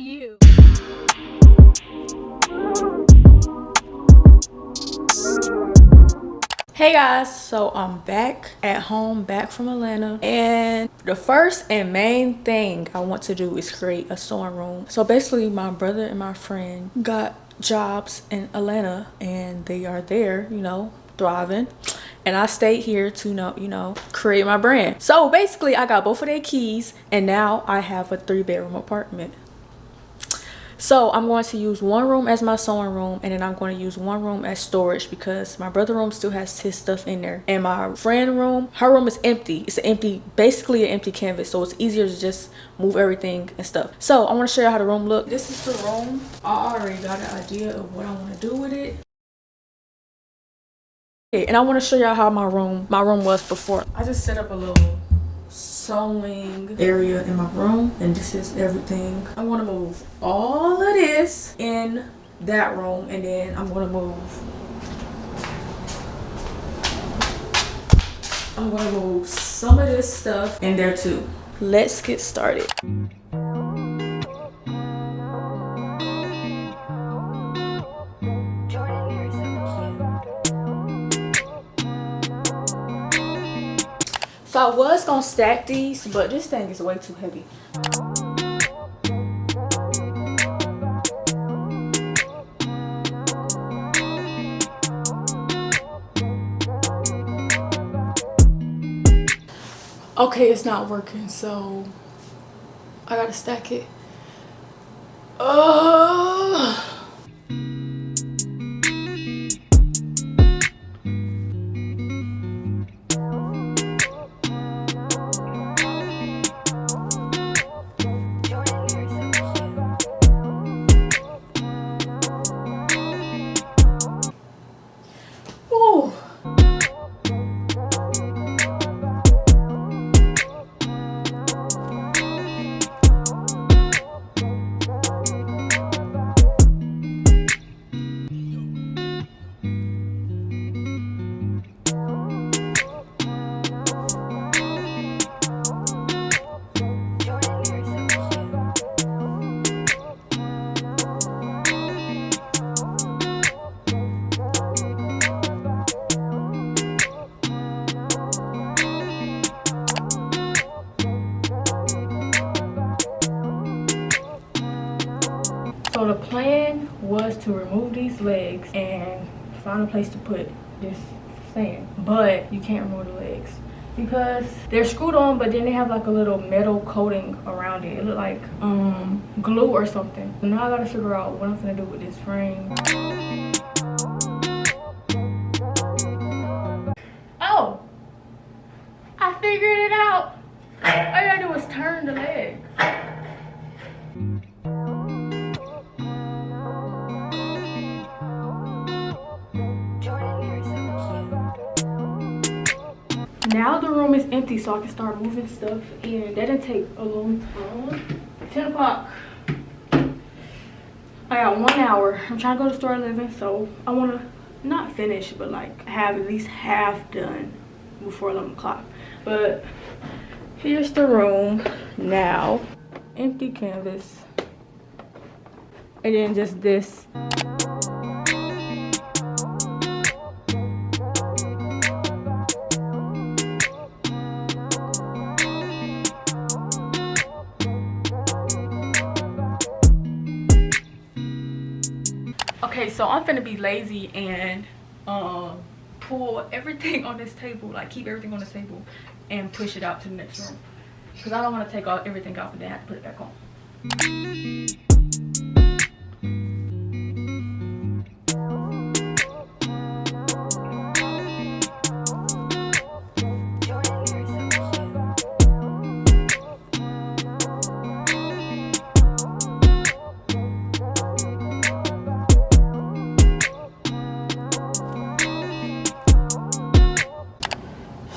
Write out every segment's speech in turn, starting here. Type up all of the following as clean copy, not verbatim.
you. Hey guys, so I'm back at home, back from Atlanta, and the first and main thing I want to do is create a sewing room. So basically my brother and my friend got jobs in Atlanta and they are there, you know, thriving, and I stayed here to create my brand. So basically I got both of their keys and now I have a 3-bedroom apartment. So I'm going to use one room as my sewing room, and then I'm going to use one room as storage because my brother room still has his stuff in there, and my friend room, her room is empty. It's basically an empty canvas, so it's easier to just move everything and stuff. So I want to show you how the room look. This is the room. I already got an idea of what I want to do with it, and I want to show y'all how my room was before. I just set up a little sewing area in my room, and this is everything. I want to move all of this in that room, and then I'm going to move some of this stuff in there too. Let's get started. So I was gonna stack these, but this thing is way too heavy. Okay, it's not working, so I gotta stack it. So the plan was to remove these legs and find a place to put this stand, but you can't remove the legs because they're screwed on, but then they have like a little metal coating around it. It look like glue or something. So now I gotta figure out what I'm gonna do with this frame. Oh, I figured it out. All you gotta do is turn the leg. Now the room is empty, so I can start moving stuff in. That didn't take a long time. 10 o'clock. I got 1 hour. I'm trying to go to the store at 11, so I want to not finish, but like have at least half done before 11 o'clock. But here's the room now. Empty canvas. And then just this. Okay, so I'm finna be lazy and pull everything on this table, like keep everything on this table and push it out to the next room, because I don't want to take everything off and then have to put it back on.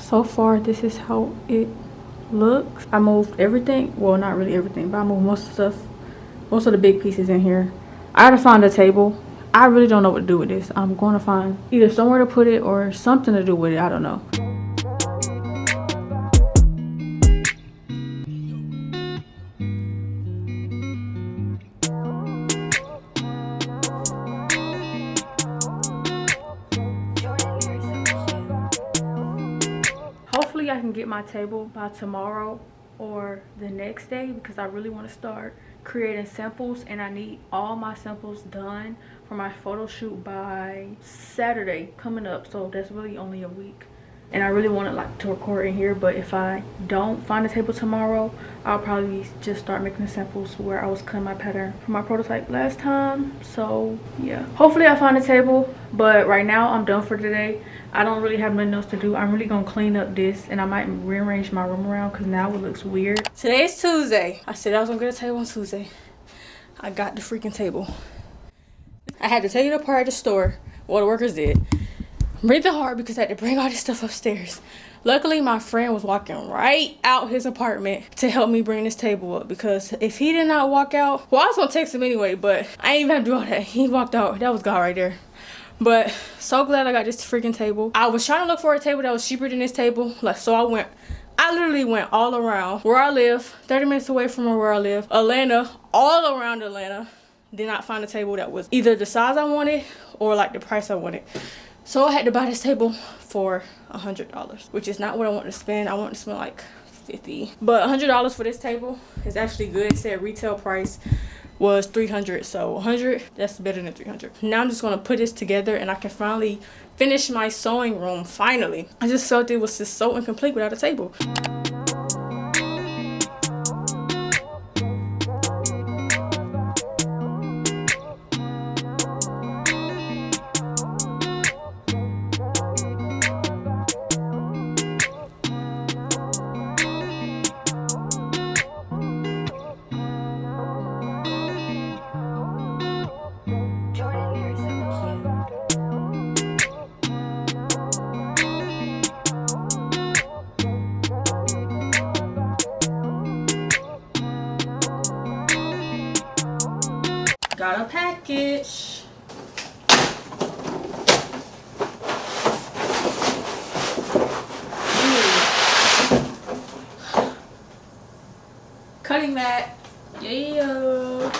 So far this is how it looks. I moved everything, well not really everything, but I moved most of the stuff, most of the big pieces in here. I gotta find a table. I really don't know what to do with this. I'm going to find either somewhere to put it or something to do with it. I don't know. can get my table by tomorrow or the next day, because I really want to start creating samples, and I need all my samples done for my photo shoot by Saturday coming up. So that's really only a week, and I really wanted like to record in here. But if I don't find a table tomorrow, I'll probably just start making the samples where I was cutting my pattern for my prototype last time. So yeah, hopefully I find a table. But right now I'm done for today. I don't really have nothing else to do. I'm really gonna clean up this, and I might rearrange my room around because now it looks weird. Today's Tuesday. I said I was gonna get a table on Tuesday. I got the freaking table. I had to take it apart at the store. Well, the workers did. Really hard because I had to bring all this stuff upstairs. Luckily, my friend was walking right out his apartment to help me bring this table up, because if he did not walk out, well, I was gonna text him anyway, but I ain't even have to do all that. He walked out. That was God right there. But so glad I got this freaking table. I was trying to look for a table that was cheaper than this table. Like, so I literally went all around where I live, 30 minutes away from where I live, Atlanta, all around Atlanta. Did not find a table that was either the size I wanted or like the price I wanted. So I had to buy this table for $100, which is not what I want to spend. I want to spend like $50. But $100 for this table is actually good. It said retail price was $300, so $100, that's better than $300. Now I'm just gonna put this together, and I can finally finish my sewing room. Finally, I just felt it was just so incomplete without a table. Got a package. Cutting mat. Yeah.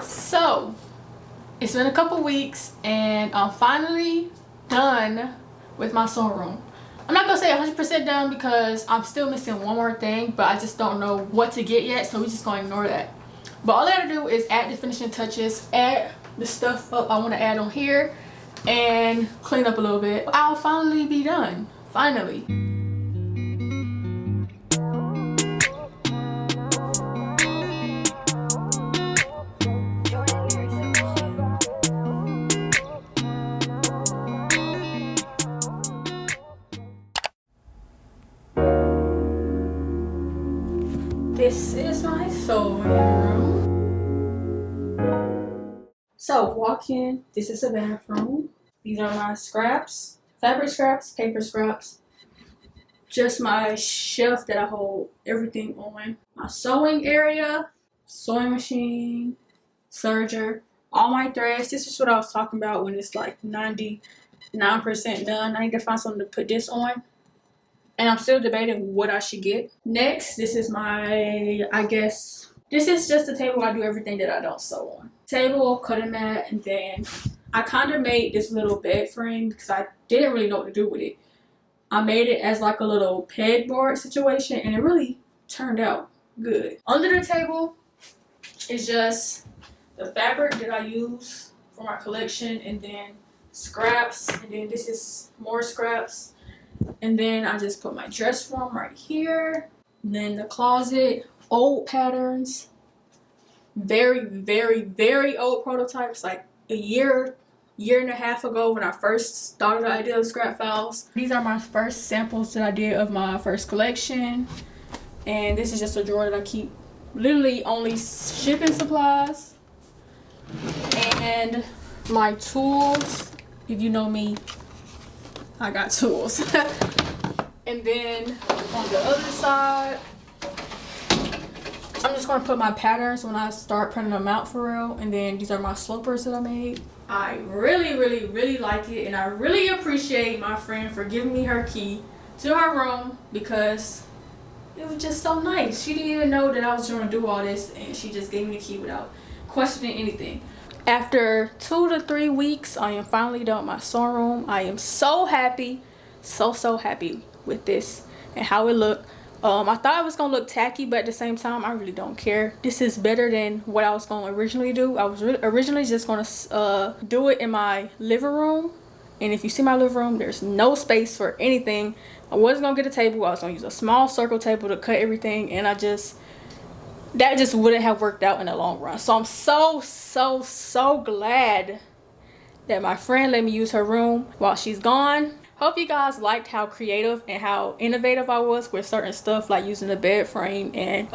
So it's been a couple weeks, and I'm finally done with my sewing room. I'm not gonna say 100% done because I'm still missing one more thing, but I just don't know what to get yet, so we're just gonna ignore that. But all I gotta do is add the finishing touches, add the stuff up I want to add on here, and clean up a little bit. I'll finally be done. Finally. This is my sewing room. So walk in, this is a bathroom. These are my scraps, fabric scraps, paper scraps. Just my shelf that I hold everything on. My sewing area, sewing machine, serger, all my threads. This is what I was talking about when it's like 99% done. I need to find something to put this on. And I'm still debating what I should get. Next, this is my, I guess, this is just a table I do everything that I don't sew on. Table, cutting mat, and then I kind of made this little bed frame because I didn't really know what to do with it. I made it as like a little pegboard situation, and it really turned out good. Under the table is just the fabric that I use for my collection, and then scraps, and then this is more scraps. And then I just put my dress form right here. And then the closet, old patterns, very, very, very old prototypes, like a year and a half ago when I first started the idea of scrap files. These are my first samples that I did of my first collection. And this is just a drawer that I keep literally only shipping supplies. And my tools. If you know me, I got tools. And then on the other side, I'm just gonna put my patterns when I start printing them out for real. And then these are my slopers that I made. I really like it, and I really appreciate my friend for giving me her key to her room, because it was just so nice. She didn't even know that I was going to do all this, and she just gave me the key without questioning anything. After 2 to 3 weeks, I am finally done with my sewing room. I am so happy, so happy with this and how it looked. I thought it was gonna look tacky, but at the same time, I really don't care. This is better than what I was gonna originally do. I was originally just gonna do it in my living room, and if you see my living room, there's no space for anything. I wasn't gonna get a table. I was gonna use a small circle table to cut everything, and that just wouldn't have worked out in the long run. So I'm so glad that my friend let me use her room while she's gone. Hope you guys liked how creative and how innovative I was with certain stuff, like using the bed frame and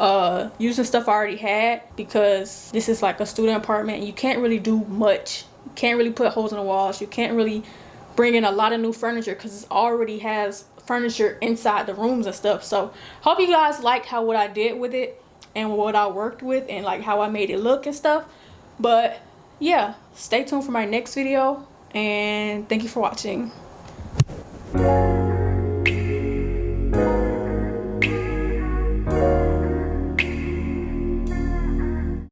using stuff I already had, because this is like a student apartment and you can't really do much. You can't really put holes in the walls. You can't really bring in a lot of new furniture because it already has furniture inside the rooms and stuff. So hope you guys liked what I did with it and what I worked with and like how I made it look and stuff. But yeah, stay tuned for my next video, and thank you for watching.